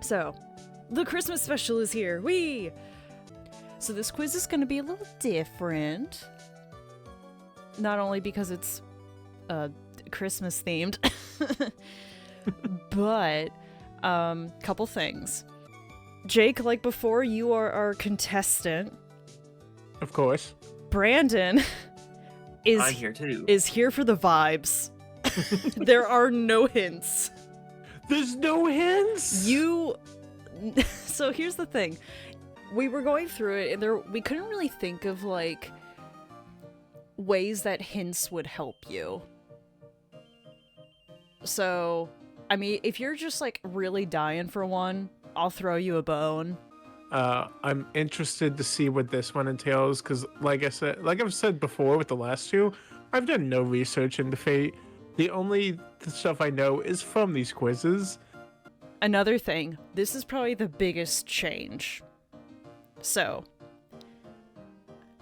So, the Christmas special is here. Whee! So this quiz is going to be a little different. Not only because it's Christmas themed, but couple things. Jake, like before, you are our contestant. Of course. Brandon I'm here too. is here for the vibes. There are no hints. There's no hints? So here's the thing. We were going through it and we couldn't really think of like ways that hints would help you. So, I mean, if you're just like really dying for one, I'll throw you a bone. I'm interested to see what this one entails, because like I've said before with the last two, I've done no research into Fate. The only stuff I know is from these quizzes. Another thing, this is probably the biggest change. So,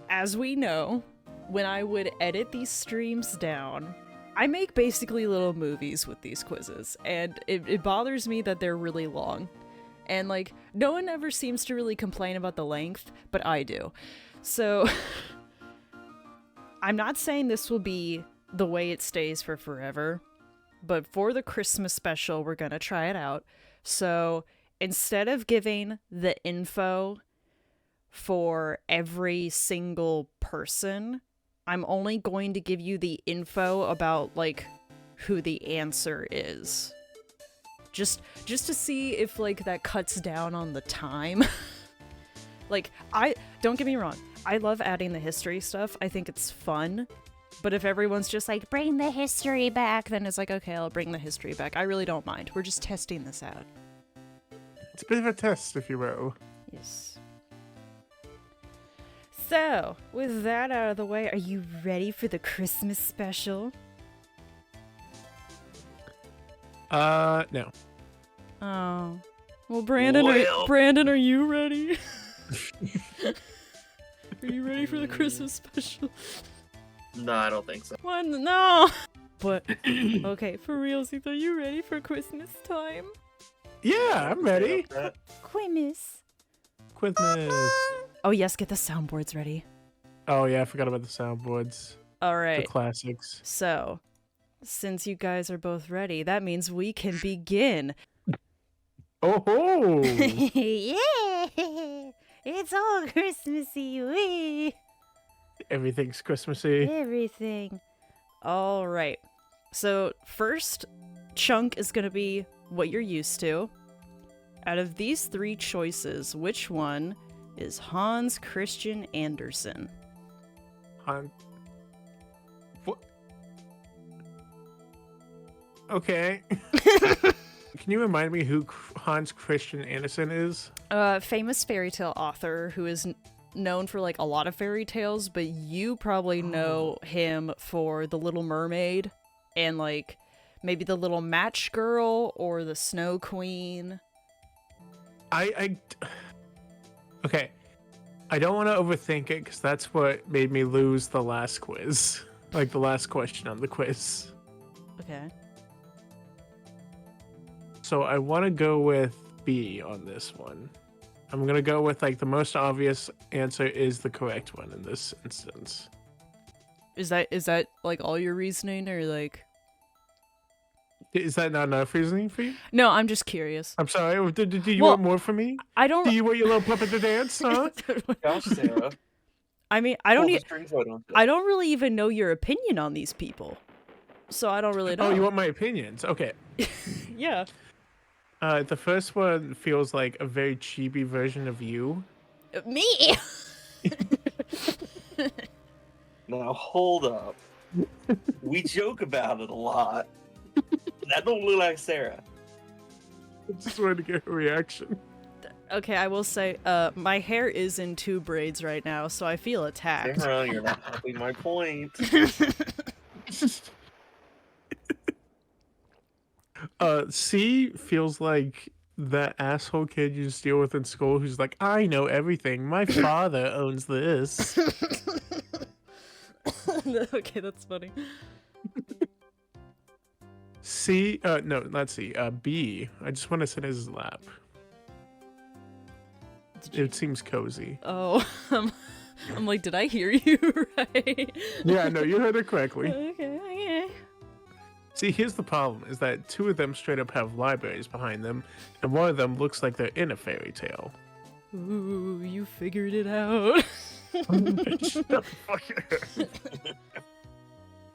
as we know, when I would edit these streams down, I make basically little movies with these quizzes, and it bothers me that they're really long. And, like, no one ever seems to really complain about the length, but I do. So, I'm not saying this will be the way it stays for forever, but for the Christmas special, we're gonna try it out. So, instead of giving the info for every single person, I'm only going to give you the info about, like, who the answer is. Just to see if, like, that cuts down on the time. Like, don't get me wrong, I love adding the history stuff. I think it's fun. But if everyone's just like, bring the history back, then it's like, okay, I'll bring the history back. I really don't mind. We're just testing this out. It's a bit of a test, if you will. Yes. So, with that out of the way, are you ready for the Christmas special? No. Oh. Well, Brandon, are you ready? Are you ready for the Christmas special? No, I don't think so. What? No! But, okay, for realsies, are you ready for Christmas time? Yeah, I'm ready. Christmas. Christmas. Oh yes, get the soundboards ready. Oh yeah, I forgot about the soundboards. Alright. The classics. So, since you guys are both ready, that means we can begin. Oh ho! Yeah! It's all Christmassy, wee! Everything's Christmassy. Everything. Alright. So, first chunk is gonna be what you're used to. Out of these three choices, which one is Hans Christian Andersen? What? Okay. Can you remind me who Hans Christian Andersen is? Famous fairy tale author who is known for like a lot of fairy tales, but you probably know him for The Little Mermaid and like maybe The Little Match Girl or The Snow Queen. Okay. I don't want to overthink it because that's what made me lose the last quiz. Like the last question on the quiz. Okay. So I want to go with B on this one. I'm going to go with like the most obvious answer is the correct one in this instance. Is that like all your reasoning or like... Is that not enough reasoning for you? No, I'm just curious. I'm sorry. Did you want more from me? I don't... Do you want your little puppet to dance, huh? Gosh, Sarah. I mean, I don't I don't really even know your opinion on these people. So I don't really know. Oh, you want my opinions? Okay. Yeah. The first one feels like a very chibi version of you. Me? Now, hold up. We joke about it a lot. That don't look like Sarah. I just wanted to get a reaction. Okay, I will say, my hair is in 2 braids right now, so I feel attacked. Sarah, you're not helping my point. C feels like that asshole kid you just deal with in school who's like, I know everything. My father owns this. Okay, that's funny. C, no, not C, B. I just want to sit in his lap. It seems cozy. Oh, I'm like, did I hear you right? Yeah, no, you heard it correctly. Okay. See, here's the problem: is that 2 of them straight up have libraries behind them, and one of them looks like they're in a fairy tale. Ooh, you figured it out. Shut the fuck up.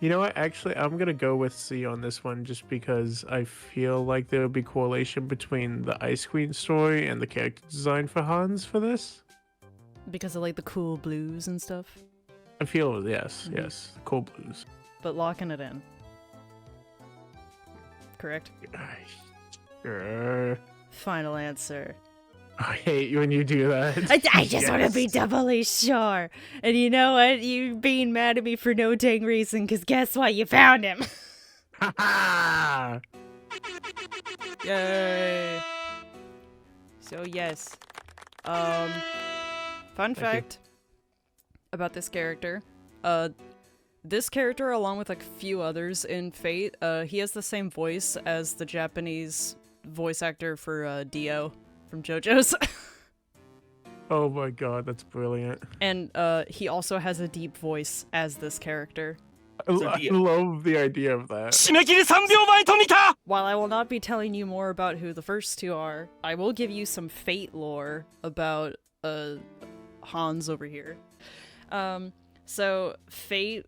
You know what? Actually, I'm gonna go with C on this one, just because I feel like there will be correlation between the Ice Queen story and the character design for Hans for this. Because of like the cool blues and stuff. I feel yes, yes, cool blues. But locking it in. Correct? Sure. Final answer. I hate you when you do that. I just want to be doubly sure. And you know what? You being mad at me for no dang reason, because guess what? You found him. Ha Yay. So yes. Fun fact about this character. This character, along with like a few others in Fate, he has the same voice as the Japanese voice actor for Dio from JoJo's. Oh my god, that's brilliant. And he also has a deep voice as this character. I love the idea of that. 締め切り3秒前と見た While I will not be telling you more about who the first 2 are, I will give you some Fate lore about Hans over here. So Fate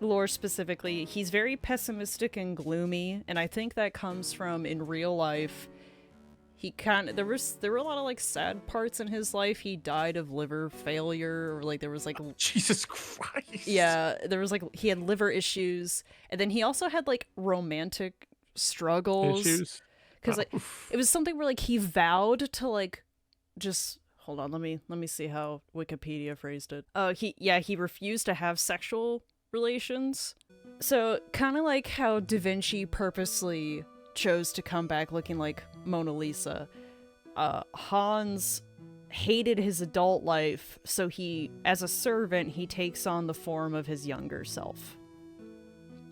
lore specifically, he's very pessimistic and gloomy, and I think that comes from in real life. He there were a lot of like sad parts in his life. He died of liver failure, or like there was like Jesus Christ. Yeah, there was like he had liver issues, and then he also had like romantic struggles. Issues. Because like it was something where like he vowed to like just hold on, let me see how Wikipedia phrased it. He refused to have sexual relations. So kind of like how Da Vinci purposely chose to come back looking like Mona Lisa. Hans hated his adult life, so he, as a servant, he takes on the form of his younger self.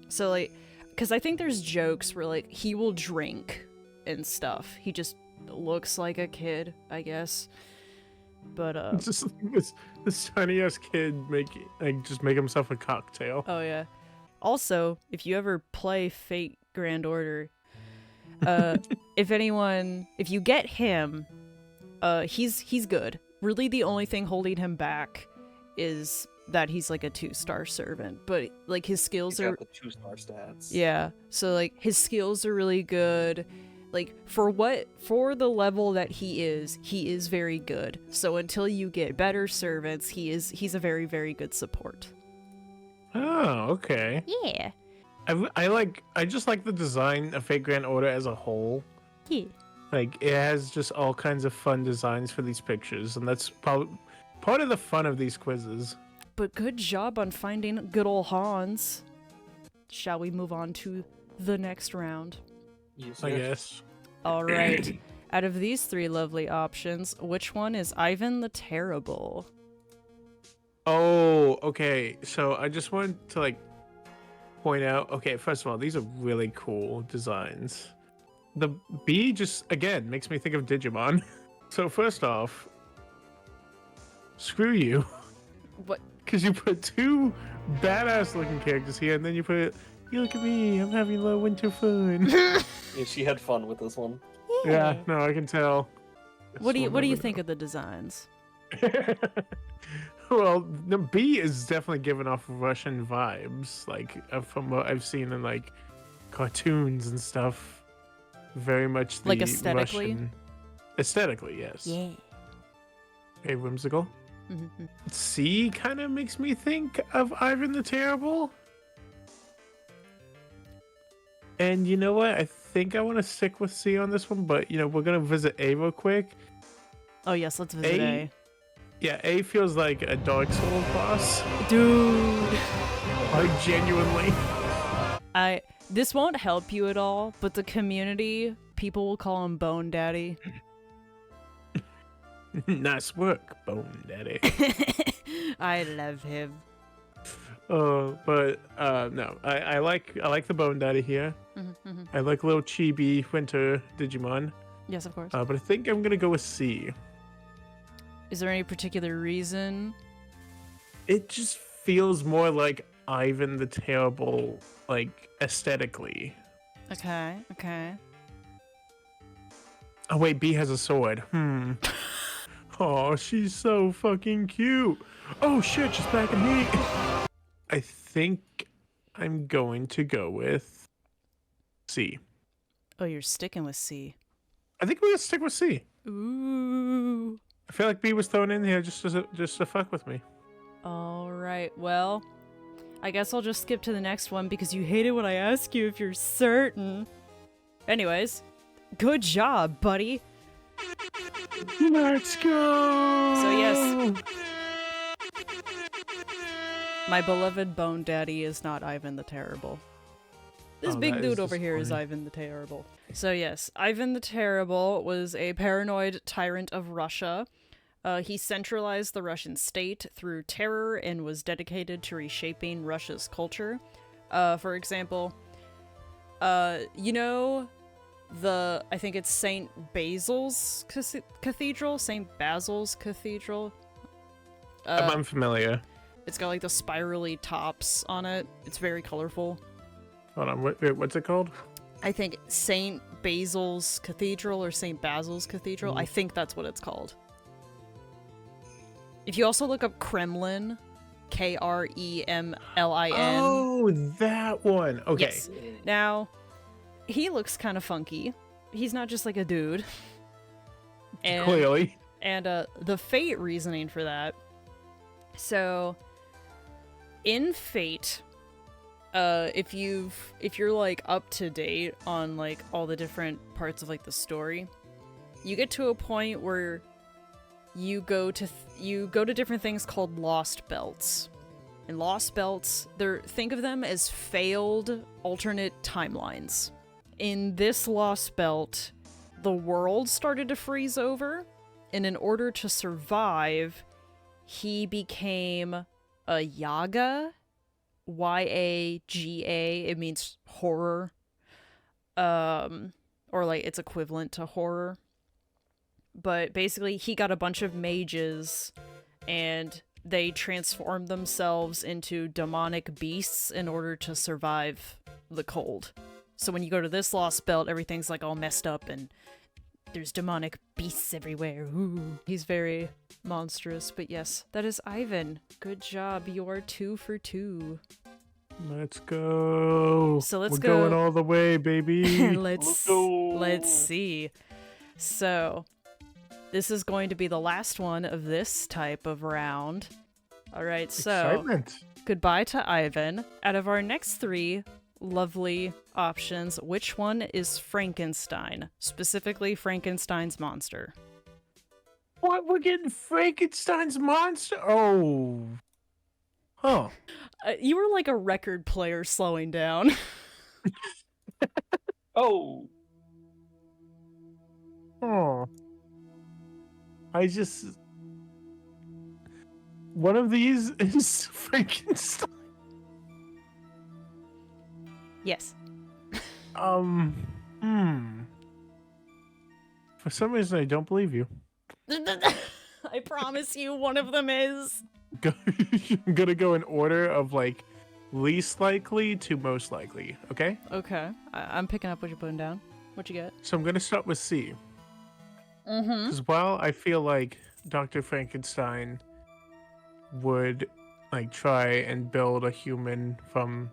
So like, because I think there's jokes where like he will drink and stuff. He just looks like a kid, I guess. But just like this tiny ass kid make himself a cocktail. Oh yeah. Also, if you ever play Fate Grand Order, if you get him, he's good. Really, the only thing holding him back is that he's like a 2-star servant, but like his skills He's are got the 2-star stats. yeah. So like his skills are really good. Like for the level that he is very good. So until you get better servants, he's a very, very good support. Oh, okay. Yeah. I just like the design of Fate Grand Order as a whole. Yeah. Like it has just all kinds of fun designs for these pictures, and that's probably part of the fun of these quizzes. But good job on finding good old Hans. Shall we move on to the next round? Yes, I guess. All right. Out of these 3 lovely options, which one is Ivan the Terrible? Oh, okay. So I just wanted to like point out. Okay, first of all, these are really cool designs. The B just again makes me think of Digimon. So first off, screw you. What? Because you put 2 badass looking characters here, and then you put, you look at me, I'm having a little winter fun. Yeah, she had fun with this one. Yeah, no, I can tell. What do you think of the designs? Well, the B is definitely giving off Russian vibes, like from what I've seen in like cartoons and stuff. Very much the Like aesthetically? Russian... Aesthetically, yes. Yeah. Very whimsical. Mm-hmm. C kind of makes me think of Ivan the Terrible. And you know what? I think I want to stick with C on this one, but you know, we're going to visit A real quick. Oh yes, let's visit A. Yeah, A feels like a Dark Souls boss. Dude. Like genuinely. This won't help you at all, but the community, people will call him Bone Daddy. Nice work, Bone Daddy. I love him. But no, I like the Bone Daddy here. Mm-hmm, mm-hmm. I like little chibi winter Digimon. Yes, of course. But I think I'm gonna go with C. Is there any particular reason? It just feels more like Ivan the Terrible, like aesthetically. Okay, okay. Oh wait, B has a sword. Oh, she's so fucking cute. Oh shit, she's back in heat. I think I'm going to go with C. Oh, you're sticking with C. I think we're gonna stick with C. Ooh. I feel like B was thrown in here just to fuck with me. All right, well, I guess I'll just skip to the next one because you hate it when I ask you if you're certain. Anyways, good job, buddy. Let's go. So yes, my beloved Bone Daddy is not Ivan the Terrible. This Oh, big that dude is over here is disappointing. Ivan the Terrible. So yes, Ivan the Terrible was a paranoid tyrant of Russia. He centralized the Russian state through terror and was dedicated to reshaping Russia's culture. For example, you know, I think it's St. Basil's Cathedral? St. Basil's Cathedral? I'm unfamiliar. It's got like the spirally tops on it. It's very colorful. Hold on, what's it called? I think St. Basil's Cathedral or St. Basil's Cathedral. I think that's what it's called. If you also look up Kremlin, Kremlin. Oh, that one. Okay. Yes. Now, he looks kind of funky. He's not just like a dude. And, Clearly. And the Fate reasoning for that. So, in Fate, if you're like up to date on like all the different parts of like the story, you get to a point where you go to different things called lost belts. And lost belts, think of them as failed alternate timelines. In this lost belt, the world started to freeze over, and in order to survive, he became a Yaga, Y-A-G-A. It means horror, or like it's equivalent to horror. But basically, he got a bunch of mages, and they transformed themselves into demonic beasts in order to survive the cold. So when you go to this lost belt, everything's like all messed up, and there's demonic beasts everywhere. Ooh. He's very monstrous, but yes, that is Ivan. Good job. You are 2 for 2. Let's go. So let's We're go. going all the way, baby. Let's go. Let's see. So this is going to be the last one of this type of round. All right, so Excitement. goodbye to Ivan. Out of our next 3 lovely options, which one is Frankenstein? Specifically, Frankenstein's monster. What? We're getting Frankenstein's monster? Oh. Huh. You were like a record player slowing down. Oh, Oh. One of these is Frankenstein. Yes. For some reason, I don't believe you. I promise you one of them is. I'm gonna go in order of like least likely to most likely. Okay. Okay. I'm picking up what you're putting down. What you get? So I'm gonna start with C. Mm-hmm. Because while I feel like Dr. Frankenstein would like try and build a human from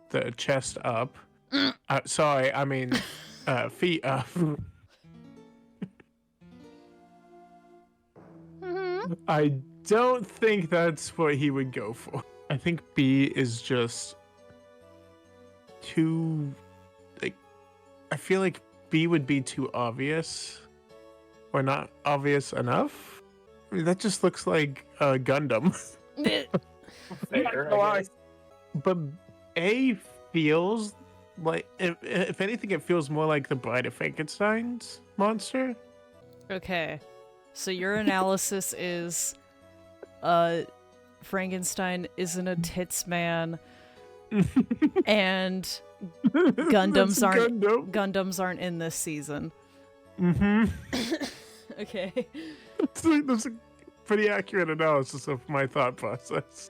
the chest up. Sorry, I mean feet up. Mm-hmm. I don't think that's what he would go for. I think B is just too like I feel like B would be too obvious or not obvious enough. I mean, that just looks like Gundam. fair, I guess. But A feels like if anything it feels more like the Bride of Frankenstein's monster. Okay. So your analysis is Frankenstein isn't a tits man and Gundams That's aren't Gundam. Gundams aren't in this season. Mm-hmm. Okay. It's like, pretty accurate analysis of my thought process.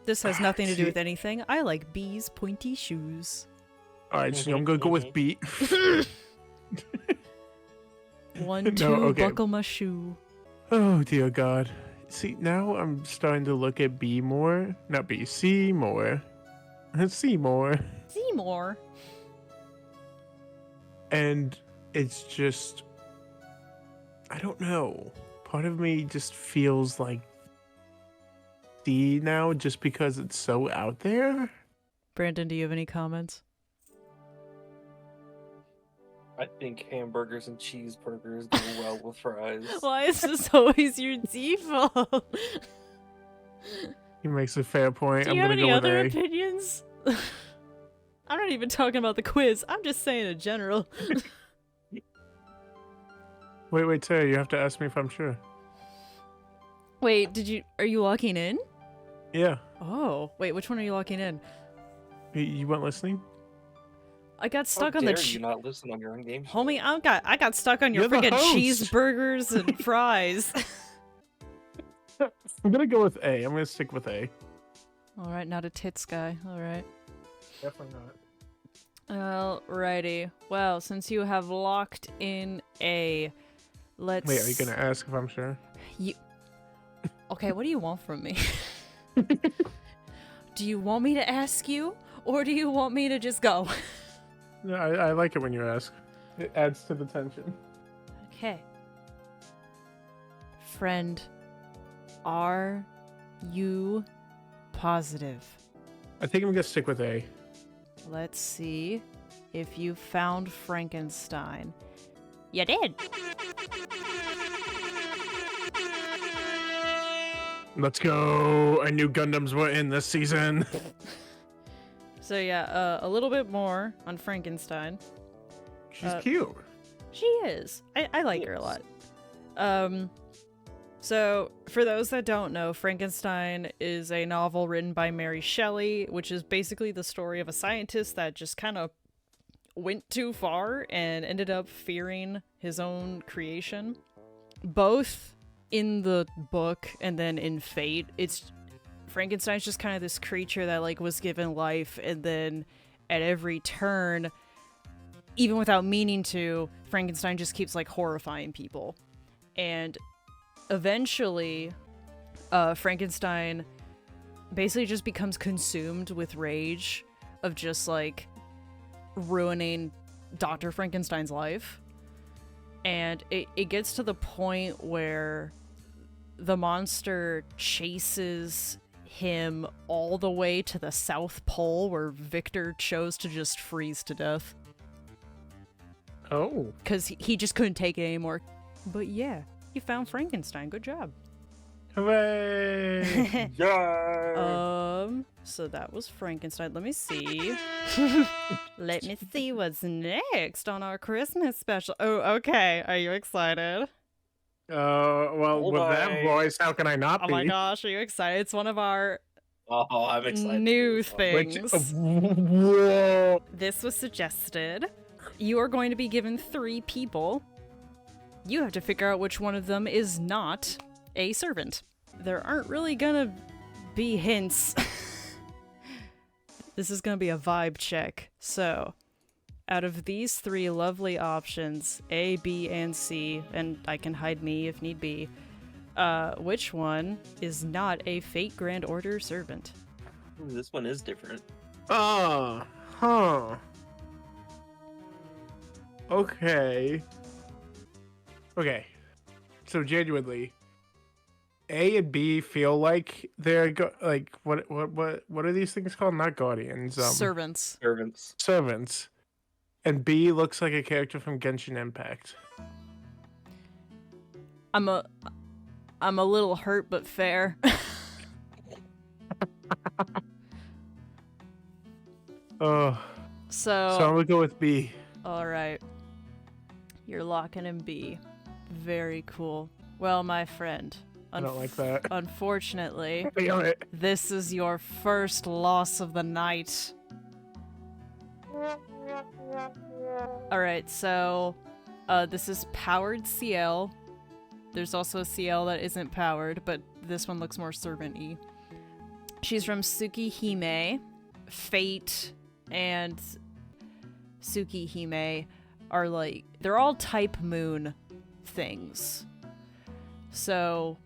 This has nothing to do See- with anything. I like B's pointy shoes. All right, so I'm gonna go with B. 1, 2, okay. buckle my shoe. Oh dear God. See, now I'm starting to look at B more. Not B, C more. C more. Seymour. And it's just, I don't know. Part of me just feels like D now just because it's so out there. Brandon, do you have any comments? I think hamburgers and cheeseburgers go well with fries. Why is this always your default? He makes a fair point. Do I'm you have gonna any go with other A. opinions? I'm not even talking about the quiz. I'm just saying in general. Wait, Tara, you have to ask me if I'm sure. Wait, are you locking in? Yeah. Oh, wait, which one are you locking in? You weren't listening? I got stuck How on the dare you not listen on your own game show? Homie, I got stuck on your You're the freaking host. cheeseburgers and fries. I'm gonna go with A. I'm gonna stick with A. All right, not a tits guy. All right. Definitely not. Alrighty. Well, since you have locked in A, let's. Wait, are you gonna ask if I'm sure? Okay, what do you want from me? Do you want me to ask you, or do you want me to just go? No, I like it when you ask. It adds to the tension. Okay. Friend, are you positive? I think I'm gonna stick with A. Let's see if you found Frankenstein. You did. Let's go. I knew Gundams were in this season. So yeah, a little bit more on Frankenstein. She's cute. She is. I like her a lot. So for those that don't know, Frankenstein is a novel written by Mary Shelley, which is basically the story of a scientist that just kind of went too far and ended up fearing his own creation. Both in the book and then in Fate, Frankenstein's just kind of this creature that like was given life, and then at every turn, even without meaning to, Frankenstein just keeps like horrifying people. And eventually, Frankenstein basically just becomes consumed with rage of just like ruining Dr. Frankenstein's life. And it gets to the point where the monster chases him all the way to the South Pole, where Victor chose to just freeze to death. Oh. Because he just couldn't take it anymore. But yeah, you found Frankenstein. Good job. Hooray! Yeah. So that was Frankenstein. Let me see. Let me see what's next on our Christmas special. Oh, okay. Are you excited? Well, Oh with that my. voice, how can I not Oh be? my gosh, are you excited? It's one of our Oh, I'm excited. new Which, things. whoa. This was suggested. You are going to be given 3 people. You have to figure out which one of them is not a servant. There aren't really gonna be hints. This is gonna be a vibe check. So, out of these 3 lovely options, A, B, and C, and I can hide me if need be, which one is not a Fate Grand Order servant? This one is different. Huh. Okay. So genuinely, A and B feel like they're like what are these things called? Not guardians. Servants. Servants. Servants. And B looks like a character from Genshin Impact. I'm a little hurt, but fair. Oh. So I'm gonna go with B. Alright. You're locking in B. Very cool. Well, my friend. I don't like that. Unfortunately, Damn it. this is your first loss of the night. Alright, so this is Powered CL. There's also a CL that isn't powered, but this one looks more servant-y. She's from Tsukihime. Fate and Tsukihime are like, they're all type moon things. So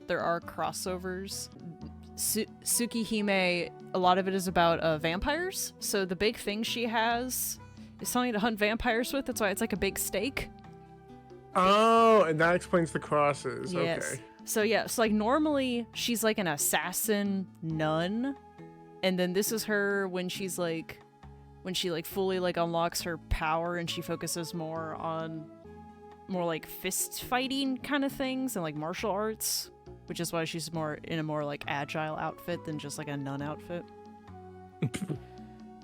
there are crossovers. Tsukihime, a lot of it is about vampires. So the big thing she has is something to hunt vampires with. That's why it's like a big stake. Oh, and that explains the crosses. Yes. Okay. So yeah, so like normally she's like an assassin nun, and then this is her when she's like, when she like fully like unlocks her power and she focuses more on more like fist fighting kind of things and like martial arts, which is why she's more in a more like agile outfit than just like a nun outfit.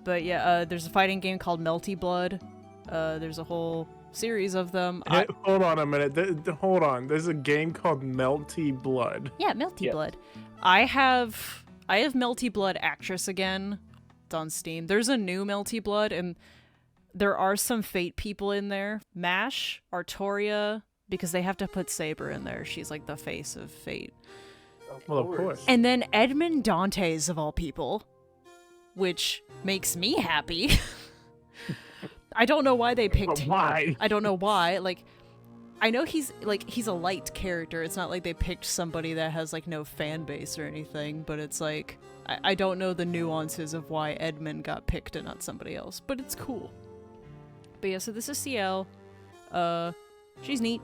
But yeah, there's a fighting game called Melty Blood. There's a whole series of them. Hold on a minute. Hold on. There's a game called Melty Blood. Yeah, Melty Blood. I have Melty Blood Actress again. It's on Steam. There's a new Melty Blood, and there are some Fate people in there. MASH, Artoria, because they have to put Saber in there. She's like the face of Fate. Well, of course. And then Edmund Dantes, of all people, which makes me happy. I don't know why they picked him. Why? I don't know why. Like, I know he's a light character. It's not like they picked somebody that has like no fan base or anything, but it's like I don't know the nuances of why Edmund got picked and not somebody else, but it's cool. But yeah, so this is CL. She's neat,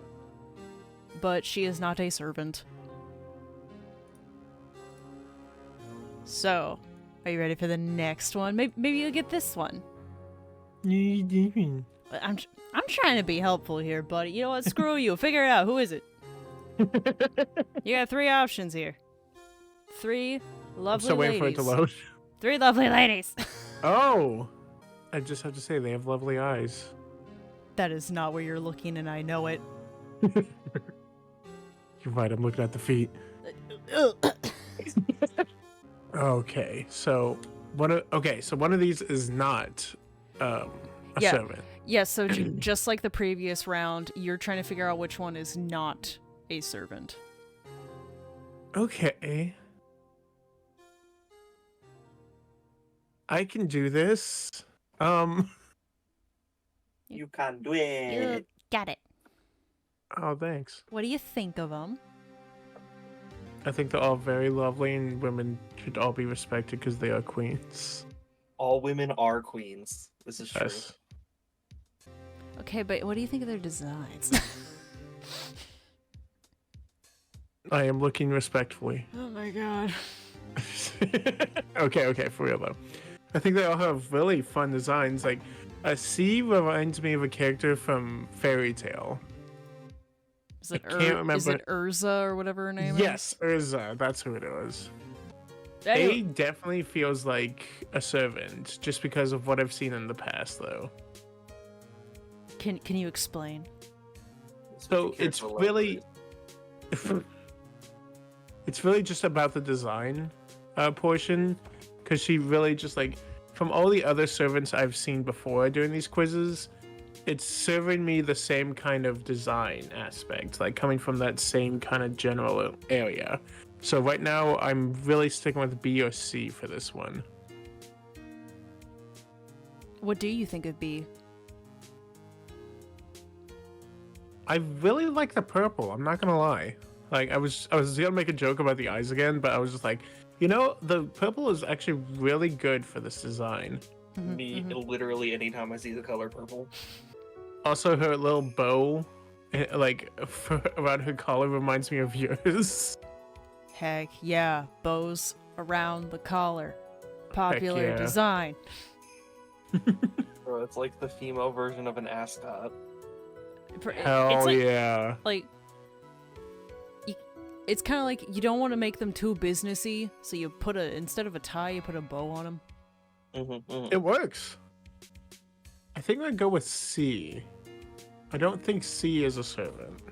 but she is not a servant. So, are you ready for the next one? Maybe you'll get this one. I'm trying to be helpful here, buddy. You know what? Screw you. Figure it out. Who is it? You got 3 options here. 3 lovely so ladies. waiting for it to load. 3 lovely ladies. Oh, I just have to say they have lovely eyes. That is not where you're looking, and I know it. You're right. I'm looking at the feet. Okay, so one of these is not a servant. Yeah, so just like the previous round, you're trying to figure out which one is not a servant. Okay. I can do this. You can do it. You got it. Oh, thanks. What do you think of them? I think they're all very lovely, and women should all be respected because they are queens. All women are queens. This is true. Yes. Okay, but what do you think of their designs? I am looking respectfully. Oh my god. Okay, for real though. I think they all have really fun designs. Like, a C reminds me of a character from Fairy Tale. Is it, can't remember. Is it Urza or whatever her name is? Yes, Urza. That's who it was. Anyway, A definitely feels like a servant, just because of what I've seen in the past, though. Can you explain? So it's really, it's really just about the design portion, because she really just like, from all the other servants I've seen before doing these quizzes, it's serving me the same kind of design aspect, like coming from that same kind of general area. So right now, I'm really sticking with B or C for this one. What do you think of B? I really like the purple. I'm not gonna lie. Like I was gonna make a joke about the eyes again, but I was just like, you know, the purple is actually really good for this design. Me, literally anytime I see the color purple. Also, her little bow, like around her collar, reminds me of yours. Heck yeah, bows around the collar. Popular yeah. design. Bro, it's like the female version of an ascot. Hell it's like, yeah. Like, it's kind of like you don't want to make them too businessy, so you put instead of a tie, you put a bow on them. It works. I think I'd go with C. I don't think C is a servant.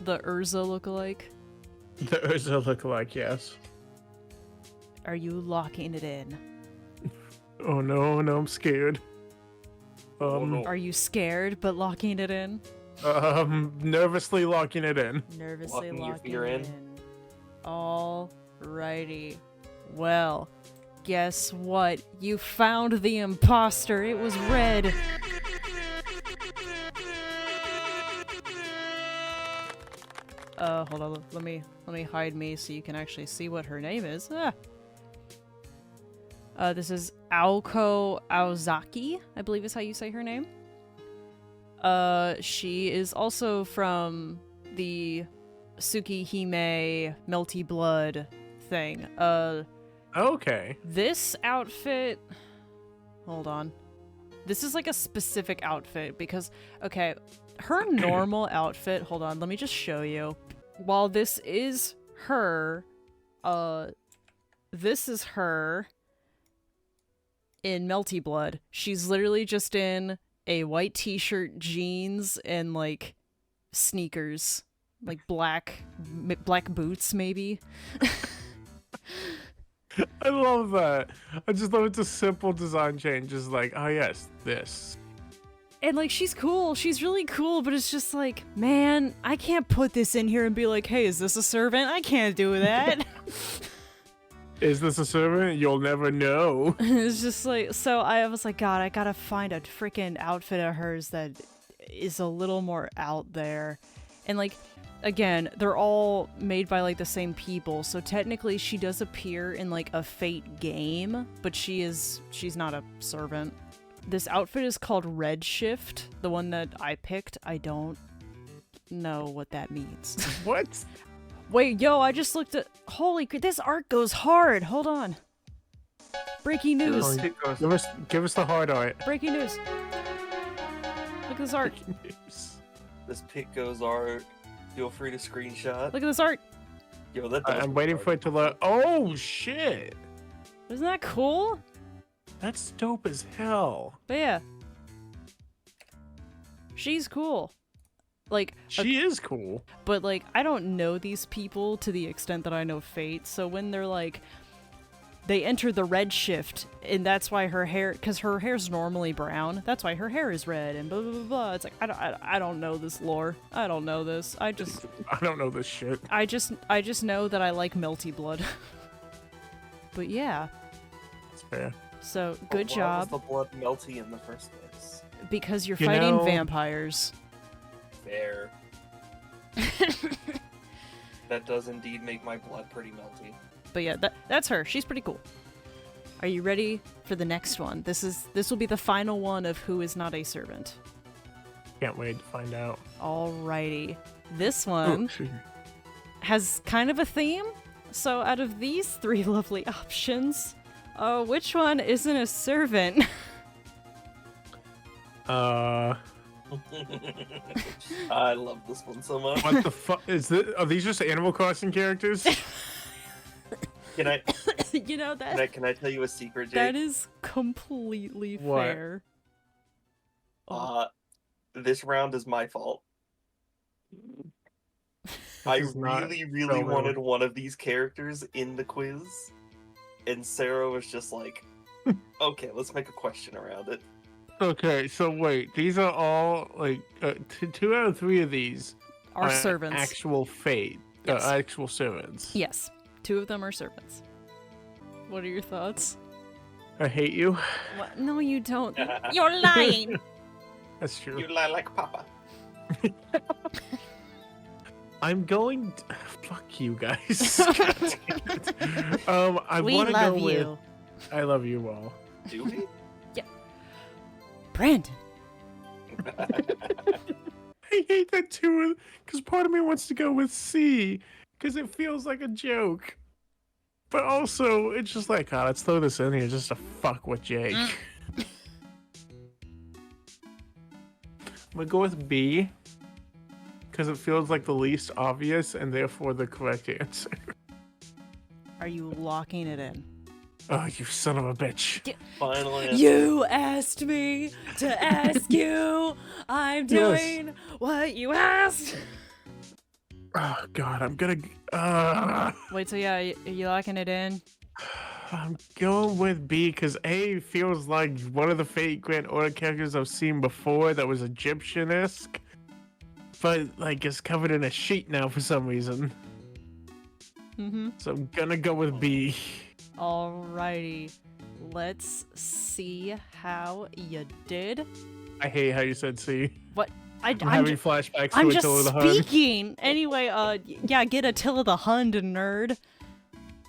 The Urza lookalike. The Urza lookalike, yes. Are you locking it in? Oh no, I'm scared. Oh, no. Are you scared but locking it in? Nervously locking it in. Nervously Locking your locking fear it in. in. Alrighty. Well, guess what? You found the imposter. It was red. Hold on. Let me hide me so you can actually see what her name is. This is Aoko Aozaki, I believe is how you say her name. She is also from the Tsukihime Melty Blood thing. Okay. This outfit... Hold on. This is like a specific outfit because, okay, her normal outfit... Hold on, let me just show you. While this is her, this is her in Melty Blood. She's literally just in a white t-shirt, jeans, and, like, sneakers. Like, black boots, maybe. I love that. I just love it's a simple design change. Just like, oh yes, this. And, like, she's cool. She's really cool, but it's just like, man, I can't put this in here and be like, hey, is this a servant? I can't do that. Is this a servant? You'll never know. It's just like, so I was like, God, I gotta find a freaking outfit of hers that is a little more out there. And, like, again, they're all made by, like, the same people, so technically she does appear in, like, a Fate game, but she's not a servant. This outfit is called Redshift, the one that I picked. I don't know what that means. What? Wait, yo, I just looked at... Holy crap, this art goes hard! Hold on. Breaking news. Give us the hard art. Breaking news. Look at this art. This pic goes art. Feel free to screenshot. Look at this art. Yo, that I'm waiting for it to load. Oh shit! Isn't that cool? That's dope as hell. But yeah. She's cool. Like, She is cool. but like, I don't know these people to the extent that I know Fate, so when they're like, they enter the red shift, and that's why her hair, because her hair's normally brown, that's why her hair is red, and blah, blah, blah, blah. It's like, I don't know this lore. I don't know this. I don't know this shit. I just know that I like Melty Blood. But yeah. It's fair. So, good Why job. was the blood melty in the first place? Because you're You fighting know- vampires. Fair. That does indeed make my blood pretty melty. But yeah, that's her. She's pretty cool. Are you ready for the next one? This will be the final one of who is not a servant. Can't wait to find out. Alrighty. This one has kind of a theme. So out of these three lovely options, which one isn't a servant? I love this one so much. What the fuck is this? Are these just Animal Crossing characters? Can I You know that can I tell you a secret, Jake? that is completely What? fair. This round is my fault. I is not really so wanted one of these characters in the quiz, and Sarah was just like, "Okay, let's make a question around it." Okay, so wait, these are all like 2 out of 3 of these Are servants. Actual Fate, Yes. actual servants. Yes. 2 of them are servants. What are your thoughts? I hate you. What? No, you don't. You're lying. That's true. You lie like Papa. I'm going. Fuck you guys. God damn it. I We want to go love with. you. I love you all. Do we? Brandon. I hate that too, because part of me wants to go with C, because it feels like a joke. But also, it's just like, oh, let's throw this in here just to fuck with Jake. I'm gonna go with B, because it feels like the least obvious and therefore the correct answer. Are you locking it in? Oh, you son of a bitch. Final answer. You asked me to ask you. I'm Yes. doing what you asked. Oh, God, I'm gonna. Wait, so yeah, are you locking it in? I'm going with B because A feels like one of the Fate Grand Order characters I've seen before that was Egyptian-esque. but like it's covered in a sheet now for some reason. Mm-hmm. So I'm gonna go with B. Alrighty. Let's see how you did. I hate how you said C. What? I'm having flashbacks to I'm Attila just the Hun. speaking. Anyway, yeah, get Attila the Hun, nerd.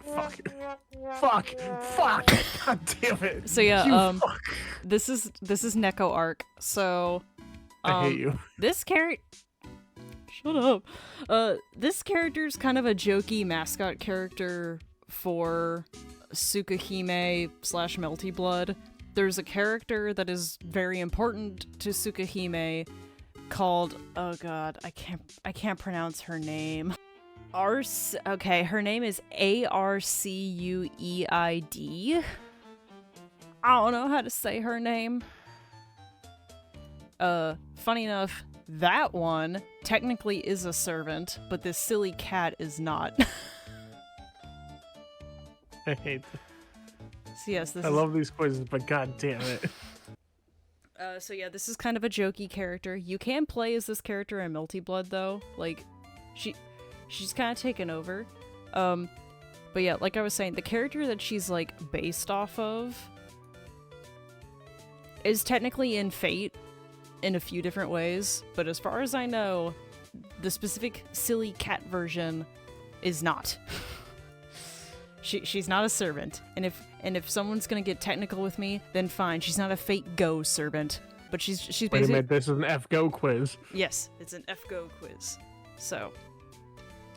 Fuck. God damn it. So yeah, You fuck. this is Neko Arc. So, I hate you. This character. Shut up. This character's kind of a jokey mascot character for Tsukihime / Melty Blood. There's a character that is very important to Tsukihime called, oh god, I can't pronounce her name. Okay, her name is Arcueid. I don't know how to say her name. Funny enough, that one technically is a servant, but this silly cat is not. I hate them. So yes, I love these quizzes, but god damn it. So yeah, this is kind of a jokey character. You can play as this character in Melty Blood though. Like, she's kind of taken over. But yeah, like I was saying, the character that she's like based off of is technically in Fate in a few different ways, but as far as I know, the specific silly cat version is not. She's not a servant, and if someone's gonna get technical with me, then fine. She's not a Fate Go servant, but she's basically. Wait a minute, this is an FGO quiz. Yes, it's an FGO quiz. So,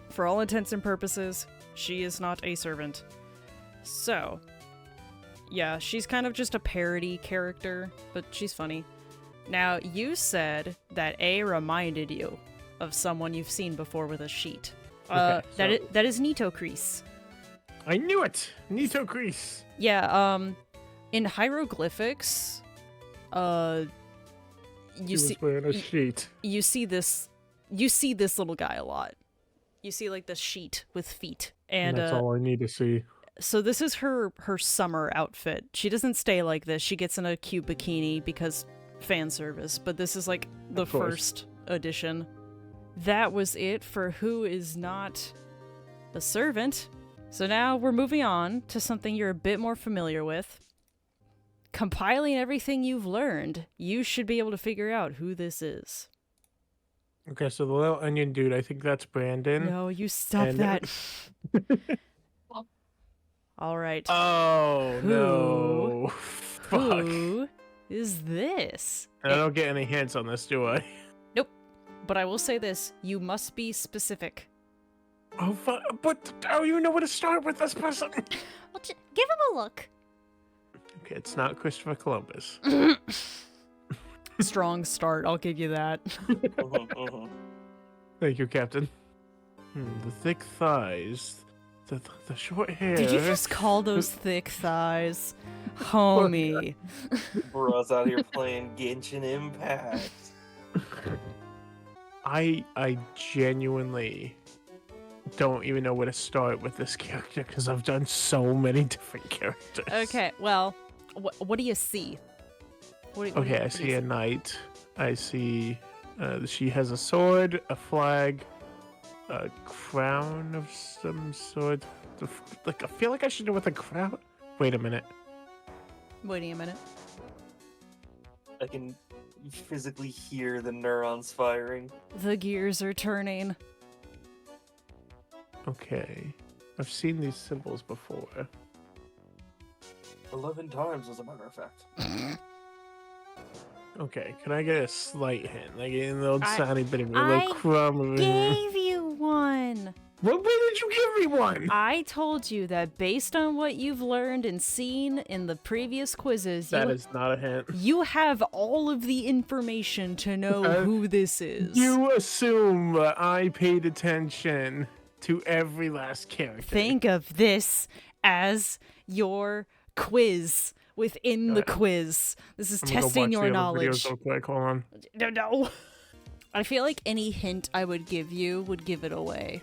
for all intents and purposes, she is not a servant. So, yeah, she's kind of just a parody character, but she's funny. Now, you said that A reminded you of someone you've seen before with a sheet. Okay, that is Nito Crease. I knew it! Nito Crease! Yeah, in hieroglyphics, you was wearing a sheet. You see this little guy a lot. You see like this sheet with feet. And that's all I need to see. So this is her summer outfit. She doesn't stay like this. She gets in a cute bikini because fan service, but this is like the first edition. That was it for who is not a servant. So now we're moving on to something you're a bit more familiar with. Compiling everything you've learned, you should be able to figure out who this is. Okay, so the little onion dude, I think that's Brandon. No, you stop that. All right. Oh, no. Fuck. Who is this? I don't get any hints on this, do I? Nope. But I will say this, you must be specific. Oh, fuck. But I don't even know where to start with this person. Well, give him a look. Okay, it's not Christopher Columbus. Strong start, I'll give you that. Thank you, Captain. The thick thighs. The short hair. Did you just call those thick thighs? Homie. Bro's out here playing Genshin Impact. I genuinely don't even know where to start with this character because I've done so many different characters. Okay, well, what do you see? I see a knight. I see she has a sword, a flag, a crown of some sort. Like I feel like I should know what the crown. Wait a minute. Waiting a minute. I can physically hear the neurons firing. The gears are turning. Okay, I've seen these symbols before. 11 times, as a matter of fact. Okay, can I get a slight hint? Like a little tiny bit of a I little crumb. Gave you one. Well, when did you give me one? I told you that based on what you've learned and seen in the previous quizzes, That is not a hint. you have all of the information to know who this is. You assume I paid attention to every last character. Think of this as your quiz within the quiz. This is testing your knowledge. Real quick. Hold on. No. I feel like any hint I would give you would give it away.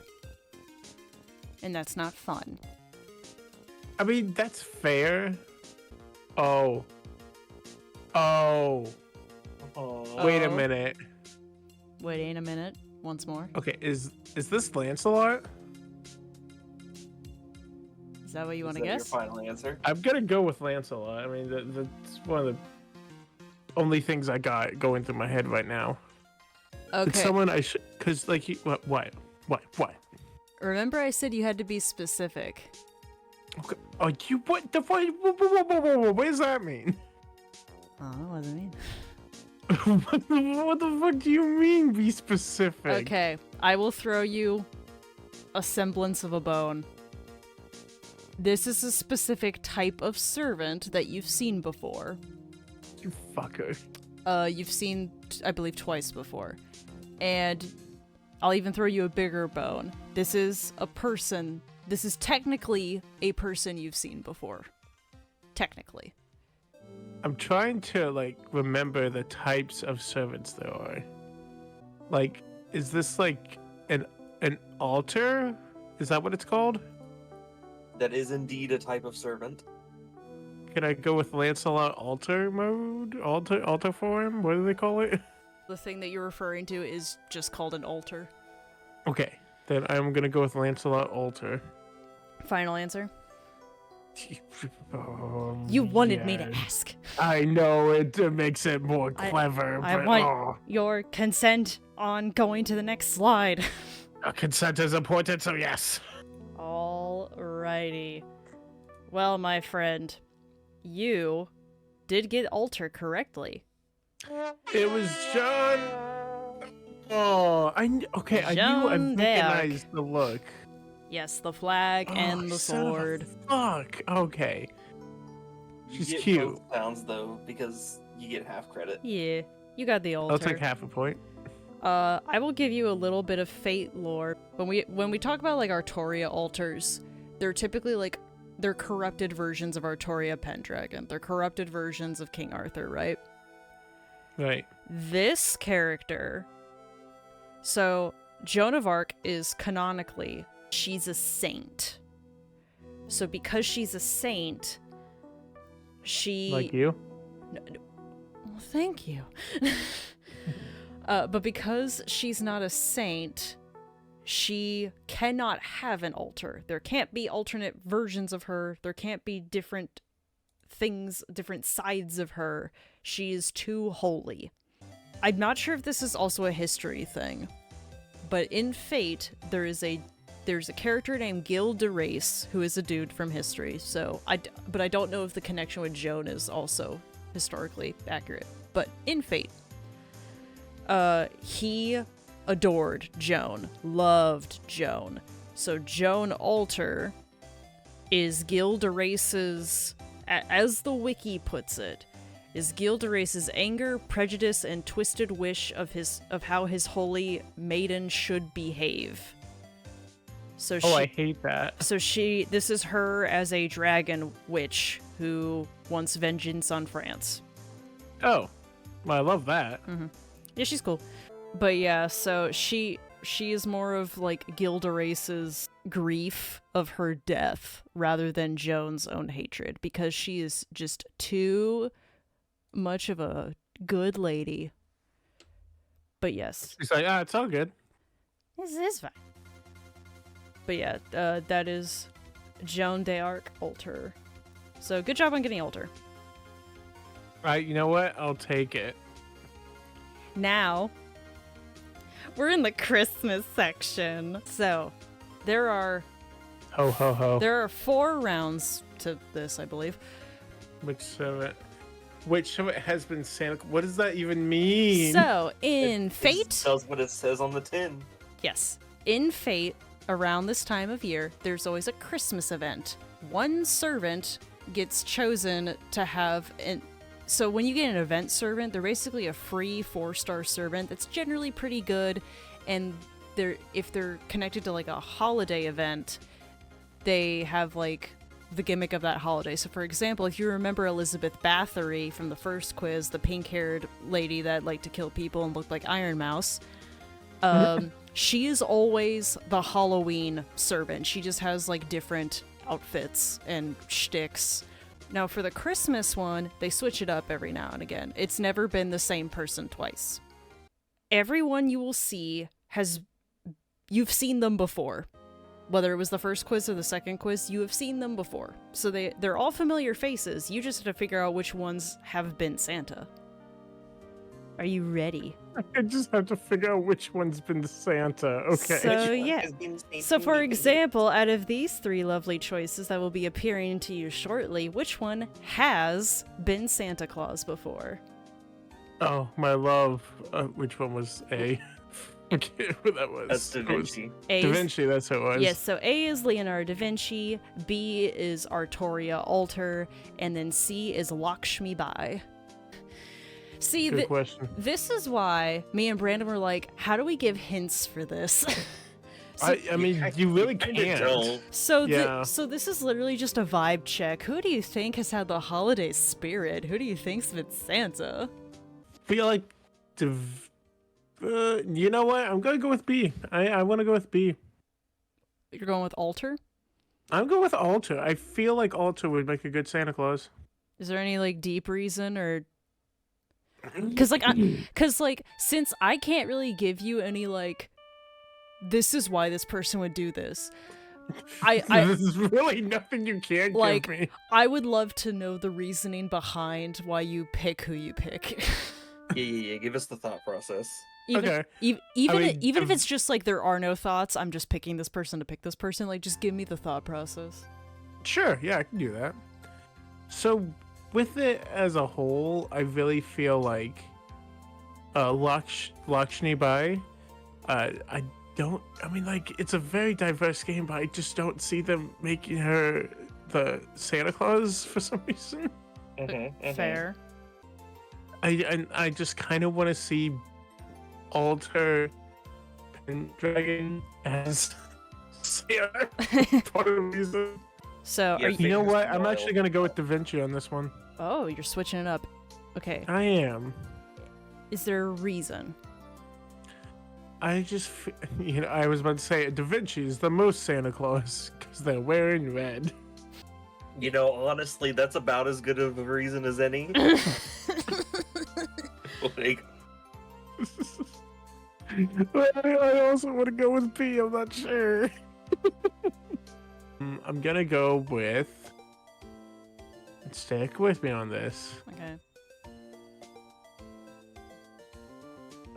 And that's not fun. I mean, that's fair. Oh. Wait a minute. Waiting a minute. Once more. Okay, is this Lancelot? Is that what you want to Is that guess? your final answer? I'm gonna go with Lancelot. I mean, that's one of the only things I got going through my head right now. Okay. It's someone I should, cause like what? Remember I said you had to be specific. Okay. Oh, you what the fuck? What does that mean? I don't know what does it mean. What the fuck do you mean? Be specific. Okay, I will throw you a semblance of a bone. This is a specific type of servant that you've seen before. You fucker. You've seen, I believe, twice before. And I'll even throw you a bigger bone. This is a person. This is technically a person you've seen before. Technically. I'm trying to like remember the types of servants there are. Like, is this like an altar? Is that what it's called? That is indeed a type of servant. Can I go with Lancelot altar mode? Altar form? What do they call it? The thing that you're referring to is just called an altar. Okay, then I'm gonna go with Lancelot altar. Final answer? You wanted me to yes. ask. I know it makes it more clever, I but want your consent on going to the next slide. consent is important, so yes. Alrighty. Well, my friend, you did get altar correctly. It was John. Oh, I knew I Jeanne d'Arc. recognized the look. Yes, the flag and the son of a sword. Fuck. Okay. You She's get cute. both pounds though, because you get half credit. Yeah, you got the altar. I'll take half a point. I will give you a little bit of fate lore. When we talk about like Artoria altars, they're typically like they're corrupted versions of Artoria Pendragon. They're corrupted versions of King Arthur, right? Right. This character. So Joan of Arc is canonically she's a saint. So because she's a saint, she Like you? Well, thank you. But because she's not a saint, she cannot have an altar. There can't be alternate versions of her. There can't be different things, different sides of her. She is too holy. I'm not sure if this is also a history thing, but in Fate, there's a character named Gil de Race who is a dude from history. But I don't know if the connection with Joan is also historically accurate. But in Fate, he adored Joan, loved Joan. So Joan Altar is Gil de Race's, as the wiki puts it, is Gil de Race's anger, prejudice, and twisted wish of how his holy maiden should behave. So I hate that. So this is her as a dragon witch who wants vengeance on France. Oh, well, I love that. Mm-hmm. Yeah, she's cool. But yeah, so she is more of like Gil de Race's grief of her death rather than Joan's own hatred, because she is just too much of a good lady. But yes. She's like, it's all good. This is fine. But yeah, that is Joan d'Arc altar. So good job on getting altar. Right, you know what? I'll take it. Now, we're in the Christmas section. So there are Ho, ho, ho. There are 4 rounds to this, I believe. Which servant has been Santa? What does that even mean? So, in Fate... It tells what it says on the tin. Yes. In Fate, around this time of year, there's always a Christmas event. One servant gets chosen to have... So when you get an event servant, they're basically a free 4-star servant that's generally pretty good, and if they're connected to like a holiday event, they have like the gimmick of that holiday. So for example, if you remember Elizabeth Bathory from the first quiz, the pink-haired lady that liked to kill people and looked like Iron Mouse, she is always the Halloween servant. She just has like different outfits and shticks. Now for the Christmas one, they switch it up every now and again. It's never been the same person twice. everyone you will see you've seen them before. Whether it was the first quiz or the second quiz, you have seen them before. So they're all familiar faces. You just have to figure out which ones have been Santa. Are you ready? I just have to figure out which one's been Santa. Okay. So, yeah. So, for example, out of these 3 lovely choices that will be appearing to you shortly, which one has been Santa Claus before? Oh, my love. Which one was A? I forget who that was. That's Da Vinci. Da Vinci, that's who it was. Yes, so A is Leonardo da Vinci, B is Artoria Alter, and then C is Lakshmi Bai. See, Good question. this is why me and Brandon were like, how do we give hints for this? I mean, you really can't. Don't. So, Yeah. so this is literally just a vibe check. Who do you think has had the holiday spirit? Who do you think's been Santa? Feel like, you know what? I'm gonna go with B. I want to go with B. You're going with Alter? I'm going with Alter. I feel like Alter would make a good Santa Claus. Is there any like deep reason or? Cause since I can't really give you any like, this is why this person would do this. This is really nothing you can like, give me. I would love to know the reasoning behind why you pick who you pick. Yeah. Give us the thought process. Even mean, if it's just like there are no thoughts, I'm just picking this person to pick this person. Like, just give me the thought process. Sure, yeah, I can do that. So, with it as a whole, I really feel like Lakshmi Bai. I mean, like, it's a very diverse game, but I just don't see them making her the Santa Claus for some reason. Fair. I just kind of want to see Alter Pendragon as Santa for the reason. So, Yeah, are You know Fingers what? I'm wild. actually gonna go with Da Vinci on this one. Oh, you're switching it up. Okay. I am. Is there a reason? I just, I was about to say Da Vinci is the most Santa Claus because they're wearing red. You know, honestly, that's about as good of a reason as any. Like, I also want to go with B. I'm not sure. I'm gonna go with. Stick with me on this. Okay.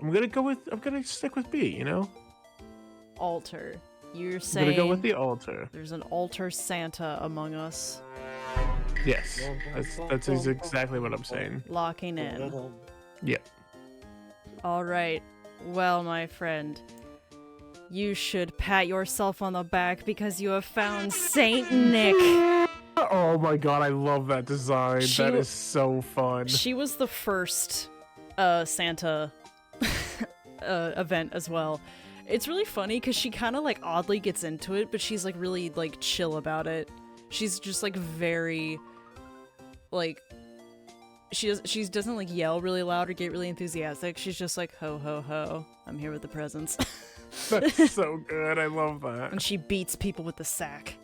I'm gonna stick with B. You know. Alter. You're I'm saying gonna go with the Alter. there's an Alter Santa among us. Yes, that's exactly what I'm saying. Locking in. Yeah. All right. Well, my friend, you should pat yourself on the back because you have found Saint Nick. Oh my god, I love that design. That is so fun. She was the first Santa event as well. It's really funny because she kind of like oddly gets into it, but she's like really like chill about it. She's just like very like she doesn't like yell really loud or get really enthusiastic. She's just like ho ho ho, I'm here with the presents. That's so good. I love that. And she beats people with the sack.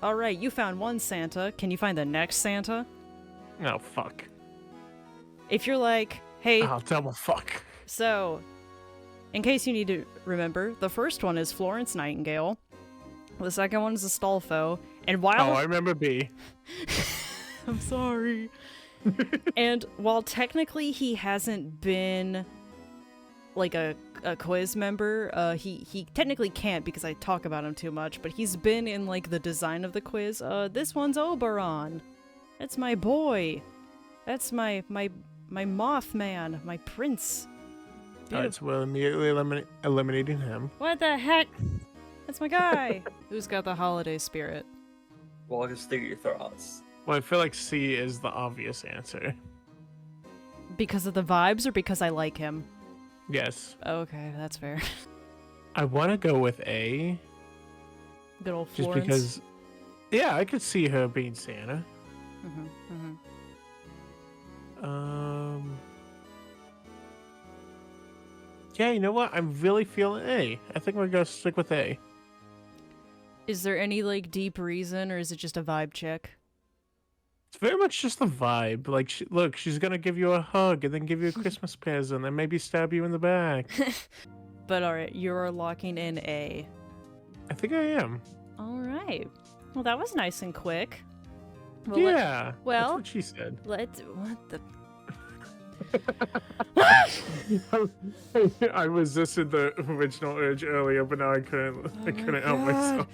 All right, you found one Santa. Can you find the next Santa? Oh fuck. If you're like, hey, Oh, double fuck. so in case you need to remember, the first one is Florence Nightingale. The second one is Astolfo. And while Oh, I remember B. I'm sorry. And while technically he hasn't been like a quiz member, he technically can't because I talk about him too much, but he's been in like the design of the quiz. This one's Oberon. That's my boy. That's my Mothman, my prince. Alright, so we're immediately eliminating him. What the heck? That's my guy. Who's got the holiday spirit? walk us through your thoughts. Well, I feel like C is the obvious answer. Because of the vibes or because I like him? Yes. Okay, that's fair. I want to go with A. Good old Just Florence. because, yeah, I could see her being Santa. Yeah, you know what? I'm really feeling A. I think we're gonna stick with A. Is there any like deep reason, or is it just a vibe check? It's very much just the vibe. Like, look, she's gonna give you a hug and then give you a Christmas present and maybe stab you in the back. But alright, you're locking in A. I think I am. Alright. Well, that was nice and quick. Well, Yeah. well, that's what she said. what the... I resisted the original urge earlier, but now I couldn't. I couldn't help myself.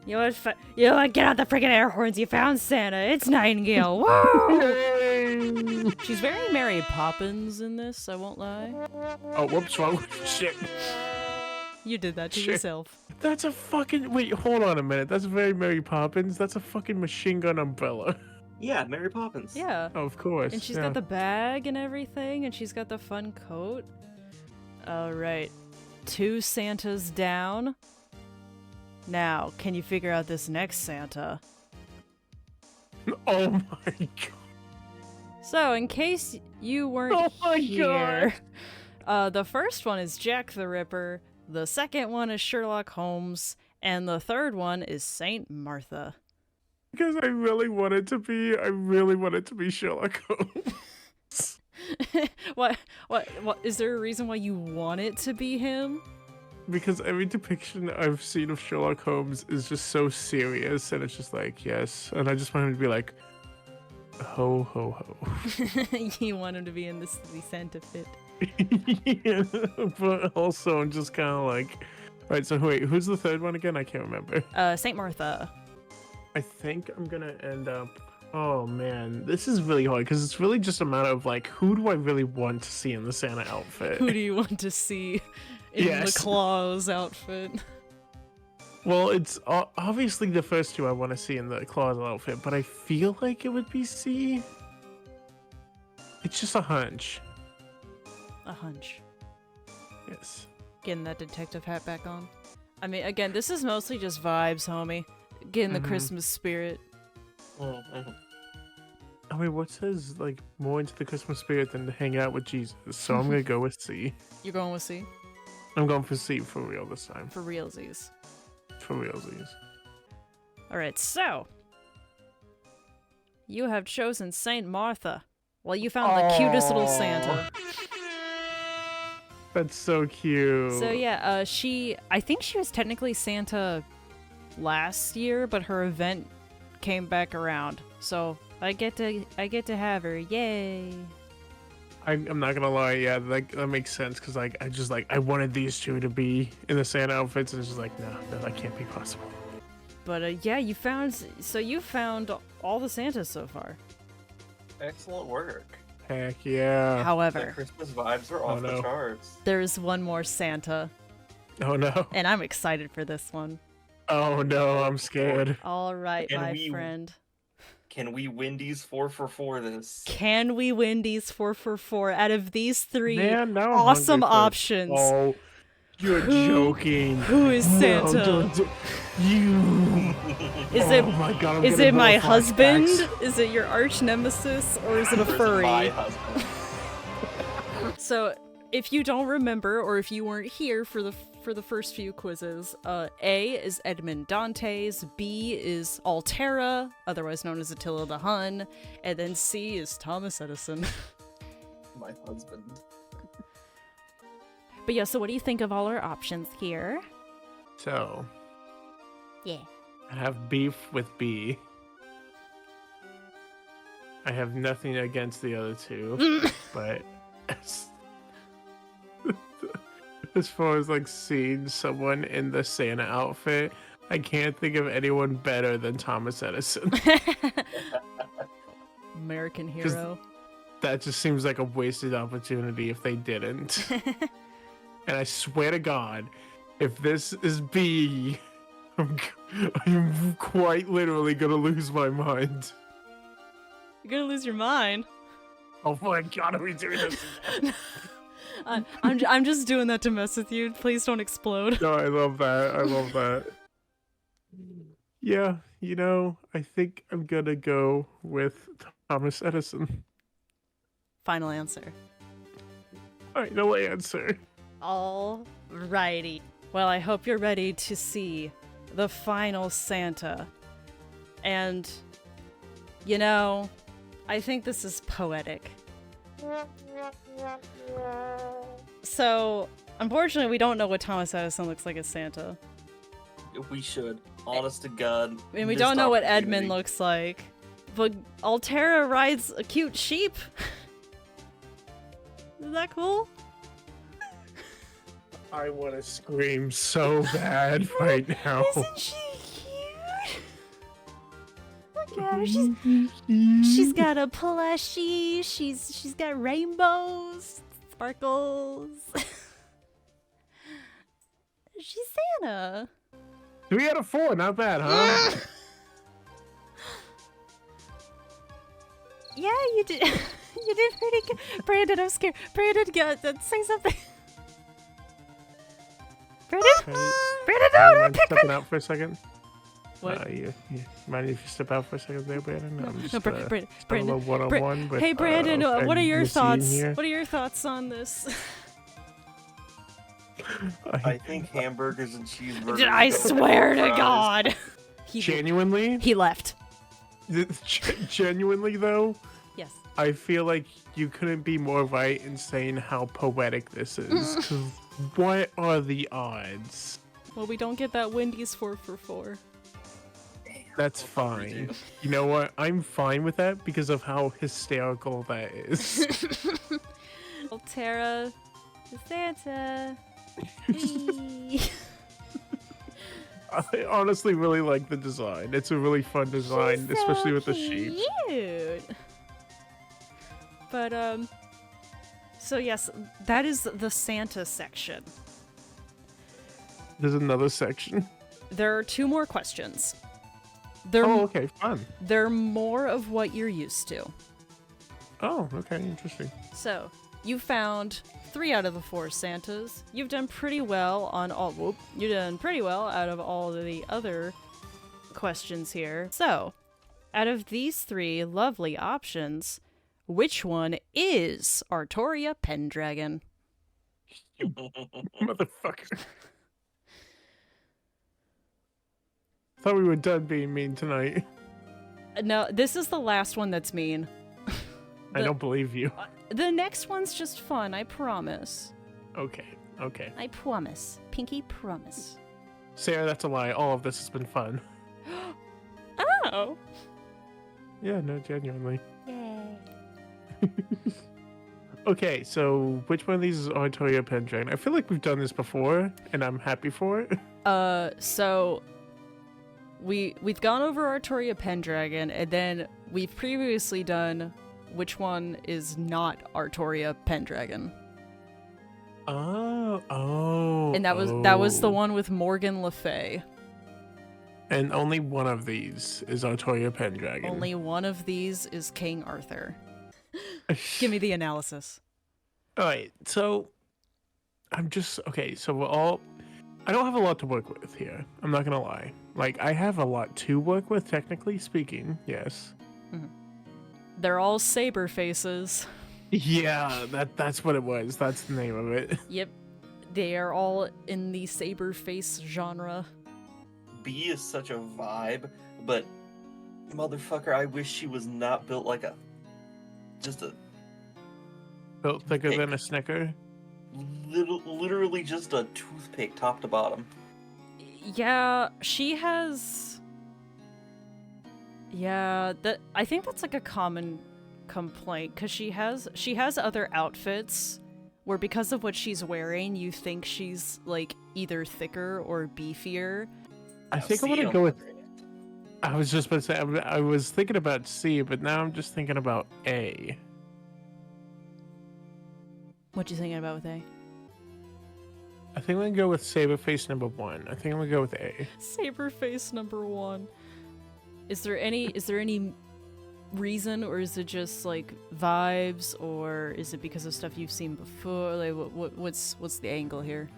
You know what? Get out the freaking air horns! You found Santa. It's Nightingale. Woo! Yay! She's very Mary Poppins in this. I won't lie. Oh, whoops! Wrong. Shit. You did that to Shit. yourself. That's a fucking. Wait, hold on a minute. That's very Mary Poppins. That's a fucking machine gun umbrella. Yeah, Mary Poppins. Yeah. Oh, of course. And she's yeah. got the bag and everything, and she's got the fun coat. Alright. 2 Santas down. Now, can you figure out this next Santa? Oh my god. So, in case you weren't here, the first one is Jack the Ripper, the second one is Sherlock Holmes, and the third one is Saint Martha. Because I really wanted to be Sherlock Holmes. What? Is there a reason why you want it to be him? Because every depiction I've seen of Sherlock Holmes is just so serious, and it's just like, yes. And I just want him to be like, ho, ho, ho. You want him to be in the Santa fit. Yeah, but also I'm just kind of like, alright, so wait, who's the third one again? I can't remember. Saint Martha. I think I'm gonna end up. Oh man, this is really hard because it's really just a matter of like, who do I really want to see in the Santa outfit? Who do you want to see in the Claus outfit? Well, it's obviously the first two I want to see in the Claus outfit, but I feel like it would be C. It's just a hunch. A hunch. Yes. Getting that detective hat back on. I mean, again, this is mostly just vibes, homie. Getting the Christmas spirit. I mean, what says like more into the Christmas spirit than to hang out with Jesus? So I'm gonna go with C. You're going with C? I'm going for C for real this time. For realsies. For realsies. Alright, so. You have chosen Saint Martha. Well, you found the cutest little Santa. That's so cute. So yeah, I think she was technically Santa last year, but her event came back around. So I get to have her. Yay. I'm not gonna lie, yeah, that makes sense because like I wanted these two to be in the Santa outfits, and it's just like no, that can't be possible. But yeah, you found all the Santas so far. Excellent work. Heck yeah. The However, Christmas vibes are off the charts. there's one more Santa, Oh no. and I'm excited for this one. Oh no, I'm scared. All right, Can my we- friend. Can we Wendy's 4 for 4 this? Can we win these 4 for 4 out of these 3 Man, now I'm awesome hungry for- options? Oh, you're joking. Who is Santa? No, don't do- you. Is Oh my God, I'm Is getting it my more husband? flashbacks. Is it your arch nemesis? Or is it a Or is it furry? my husband? So, if you don't remember, or if you weren't here for the first few quizzes, A is Edmond Dantes, B is Altera, otherwise known as Attila the Hun, and then C is Thomas Edison. My husband. But yeah, so what do you think of all our options here? So, Yeah. I have beef with B. I have nothing against the other two, but as far as like seeing someone in the Santa outfit, I can't think of anyone better than Thomas Edison. American hero. That just seems like a wasted opportunity if they didn't. And I swear to God, if this is B, I'm quite literally gonna lose my mind. You're gonna lose your mind. Oh my God, are we doing this? I'm just doing that to mess with you. Please don't explode. No, I love that. I love that. Yeah, you know, I think I'm gonna go with Thomas Edison. Final answer. Final answer. Alrighty. Well, I hope you're ready to see the final Santa. And You know, I think this is poetic. So, unfortunately, we don't know what Thomas Edison looks like as Santa. We should. Honest to God. I mean, we missed don't know what opportunity. Edmund looks like. But Altera rides a cute sheep. Is that cool? I want to scream so bad right now. Isn't she cute? Look at her. She's got a plushie. She's got rainbows, sparkles. She's Santa. 3 out of 4, not bad, huh? Yeah, you did. You did pretty good. Brandon, I'm scared. Brandon, say something. Brandon? Brandon, no, Mind pick stepping out for a second? What? You mind if you step out for a second there, Brandon? I'm just, Brandon. a little one-on-one with, Hey, Brandon, what are your Missy in thoughts? here. What are your thoughts on this? I think hamburgers and cheeseburgers. I go swear with to fries. God. Genuinely? He left. Genuinely, though, Yes. I feel like you couldn't be more right in saying how poetic this is. 'Cause what are the odds? Well, we don't get that Wendy's 4 for 4. That's fine. You know what? I'm fine with that because of how hysterical that is. Altera, Santa. Whee. I honestly really like the design. It's a really fun design, She's especially so with the sheep. Cute. But so yes, that is the Santa section. There's another section. There are 2 more questions. Oh, okay, fun. They're more of what you're used to. Oh, okay, interesting. So, you found 3 out of the 4 Santas. You've done pretty well on all. You've done pretty well out of all of the other questions here. So, out of these 3 lovely options, which one is Artoria Pendragon? Motherfucker. Thought we were done being mean tonight. No, this is the last one that's mean. I don't believe you. The next one's just fun, I promise. Okay, okay. I promise. Pinky promise. Sarah, that's a lie. All of this has been fun. Oh! Yeah, no, genuinely. Yay. Okay, so which one of these is Artoria Pendragon? I feel like we've done this before, and I'm happy for it. So we've gone over Artoria Pendragon, and then we've previously done which one is not Artoria Pendragon. And that was the one with Morgan Le Fay. And only one of these is Artoria Pendragon. Only one of these is King Arthur. Give me the analysis. All right, so I'm just okay. So I don't have a lot to work with here. I'm not gonna lie. Like, I have a lot to work with, technically speaking. Yes. Mm-hmm. They're all saber faces. Yeah, that's what it was. That's the name of it. Yep, they are all in the saber face genre. B is such a vibe, but motherfucker, I wish she was not built like just a Built thicker than a Snicker. literally just a toothpick top to bottom. Yeah, she has. Yeah, I think that's like a common complaint because she has other outfits where because of what she's wearing, you think she's like either thicker or beefier. I think I want to go with. I was just about to say I was thinking about C, but now I'm just thinking about A. What you thinking about with A? I think I'm gonna go with Saberface number 1. I think I'm gonna go with A. Saberface number 1. Is there any reason, or is it just like vibes, or is it because of stuff you've seen before? Like what's the angle here?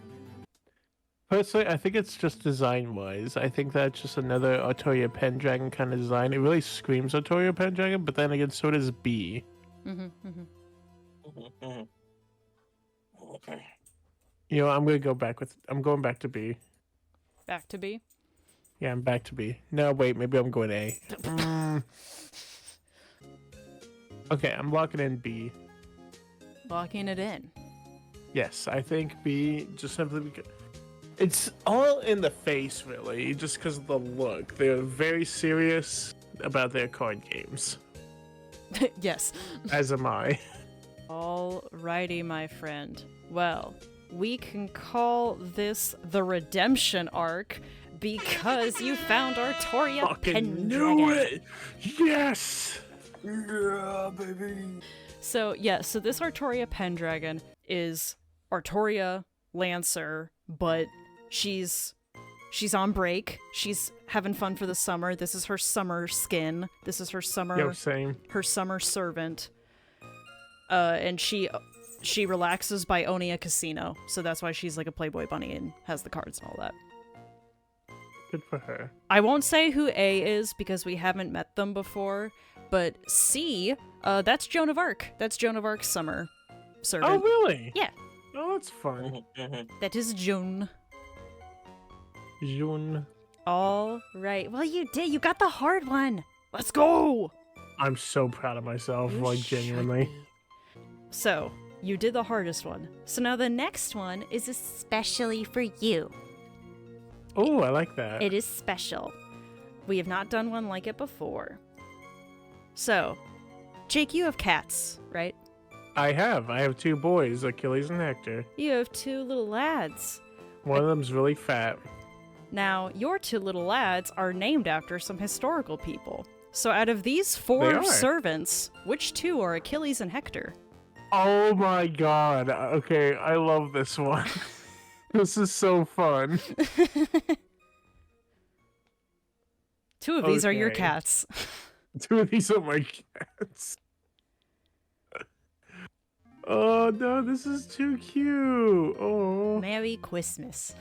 Personally, I think it's just design-wise. I think that's just another Artoria Pendragon kind of design. It really screams Artoria Pendragon, but then again, so does B. Okay. You know, I'm going back to B. Back to B? Yeah, I'm back to B. No, wait, maybe I'm going A. Okay, I'm locking in B. Locking it in. Yes, I think B, just simply because it's all in the face, really, just because of the look. They're very serious about their card games, Yes. as am I. Alrighty, my friend. Well, we can call this the redemption arc because you found Artoria Fucking knew Pendragon. it! Yes! Yeah, baby. So this Artoria Pendragon is Artoria Lancer, but she's on break. She's having fun for the summer. This is her summer skin. This is her summer Yo, same. her summer servant. And she relaxes by owning a casino. So that's why she's like a Playboy bunny and has the cards and all that. Good for her. I won't say who A is because we haven't met them before, but C, that's Joan of Arc. That's Joan of Arc's summer servant. Oh, really? Yeah. Oh, that's fun. That is Joan. June. All right. Well, you did. You got the hard one. Let's go. I'm so proud of myself, You like, should genuinely. be. So, you did the hardest one. So now the next one is especially for you. Oh, I like that. It is special. We have not done one like it before. So, Jake, you have cats, right? I have 2 boys, Achilles and Hector. You have 2 little lads. One of them's really fat. Now, your 2 little lads are named after some historical people. So out of these They 4 are. servants, which 2 are Achilles and Hector? Oh my god. Okay, I love this one. This is so fun. 2 of these are your Okay. cats. 2 of these are my cats. Oh no, this is too cute. Oh. Merry Christmas.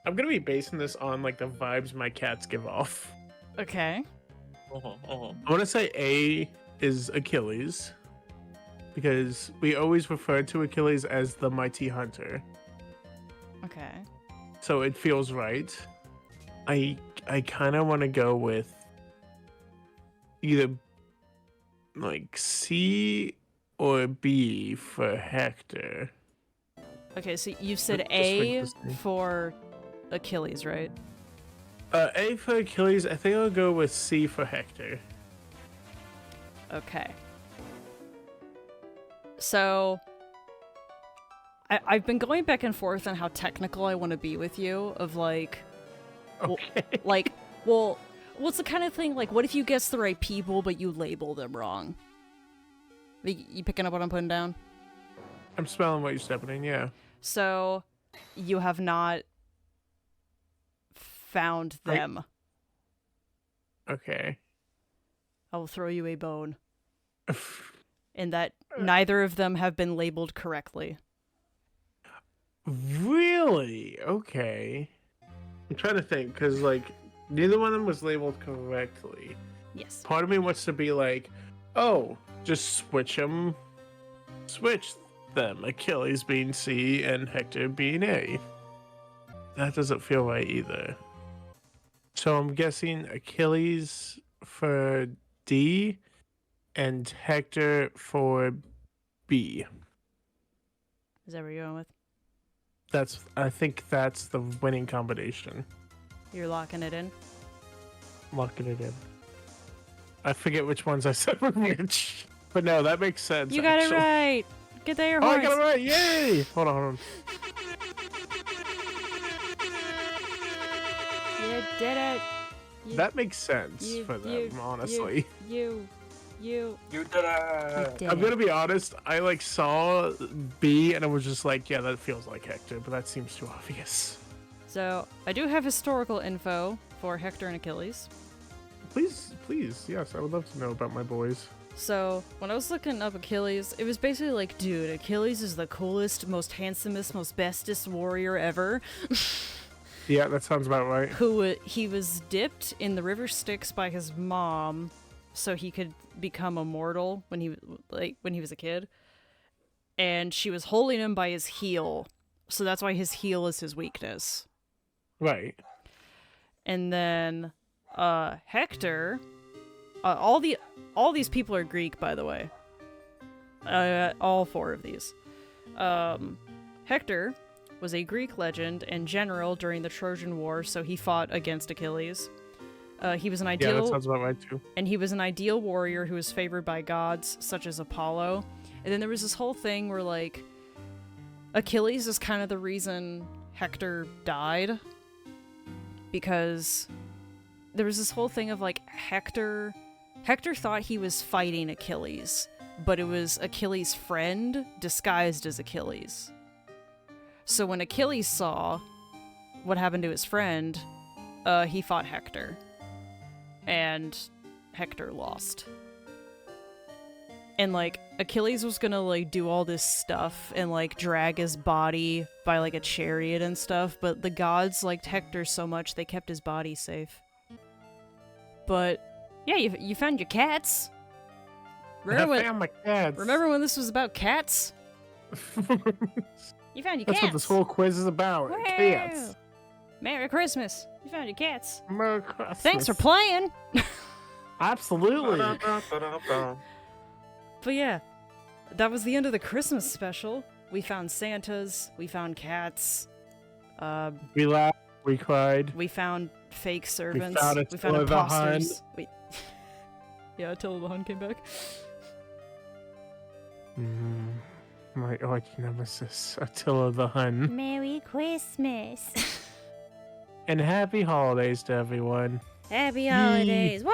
I'm gonna be basing this on like the vibes my cats give off. Okay. I want to say A is Achilles because we always refer to Achilles as the mighty hunter, Okay. so it feels right. I kind of want to go with either like C or B for Hector. Okay, so you said Just A like this thing. for Achilles, right? A for Achilles. I think I'll go with C for Hector. Okay. So, I've been going back and forth on how technical I want to be with you, of like, Well- Okay. like, well, it's the kind of thing, like, what if you guess the right people, but you label them wrong? You picking up what I'm putting down? I'm smelling what you're stepping in. Yeah. So, you have not found Right. them. Okay. I will throw you a bone. In that neither of them have been labeled correctly. Really? Okay. I'm trying to think because like neither one of them was labeled correctly. Yes. Part of me wants to be like, oh, just switch them. Switch them. Achilles being C and Hector being A. That doesn't feel right either. So I'm guessing Achilles for D and Hector for B. Is that what you're going with? I think that's the winning combination. You're locking it in? Locking it in. I forget which ones I said were which. But no, that makes sense. You got actually. it right! Get that your Oh, I horns! got it right! Yay! Hold on. You did it! You, That makes sense you- for them, you- honestly. You You did you it. did I'm it. gonna be honest. I like saw B and I was just like, yeah, that feels like Hector, but that seems too obvious. So, I do have historical info for Hector and Achilles. Please, yes, I would love to know about my boys. So, when I was looking up Achilles, it was basically like, dude, Achilles is the coolest, most handsomest, most bestest warrior ever. Yeah, that sounds about right. He was dipped in the river Styx by his mom so he could become immortal when he was a kid. And she was holding him by his heel. So that's why his heel is his weakness. Right. And then Hector, all these people are Greek, by the way. All 4 of these. Hector was a Greek legend and general during the Trojan War, so he fought against Achilles. He was an Yeah, ideal, that sounds about right too. and he was an ideal warrior who was favored by gods such as Apollo. And then there was this whole thing where like Achilles is kind of the reason Hector died, because there was this whole thing of like Hector thought he was fighting Achilles, but it was Achilles' friend disguised as Achilles. So when Achilles saw what happened to his friend, he fought Hector. And Hector lost. And like Achilles was gonna like do all this stuff and like drag his body by like a chariot and stuff, but the gods liked Hector so much they kept his body safe. But yeah, you found your cats. I found my cats. Remember when this was about cats? You found your That's cats. what this whole quiz is about. Wow. Cats. Merry Christmas. You found your cats. Merry Christmas. Thanks for playing. Absolutely. But yeah, that was the end of the Christmas special. We found Santas. We found cats. We laughed. We cried. We found fake servants. found We found Attila the Hun. imposters. Yeah, Attila the Hun came back. My arch nemesis, Attila the Hun. Merry Christmas. And happy holidays to everyone. Happy Yee. holidays. Wow.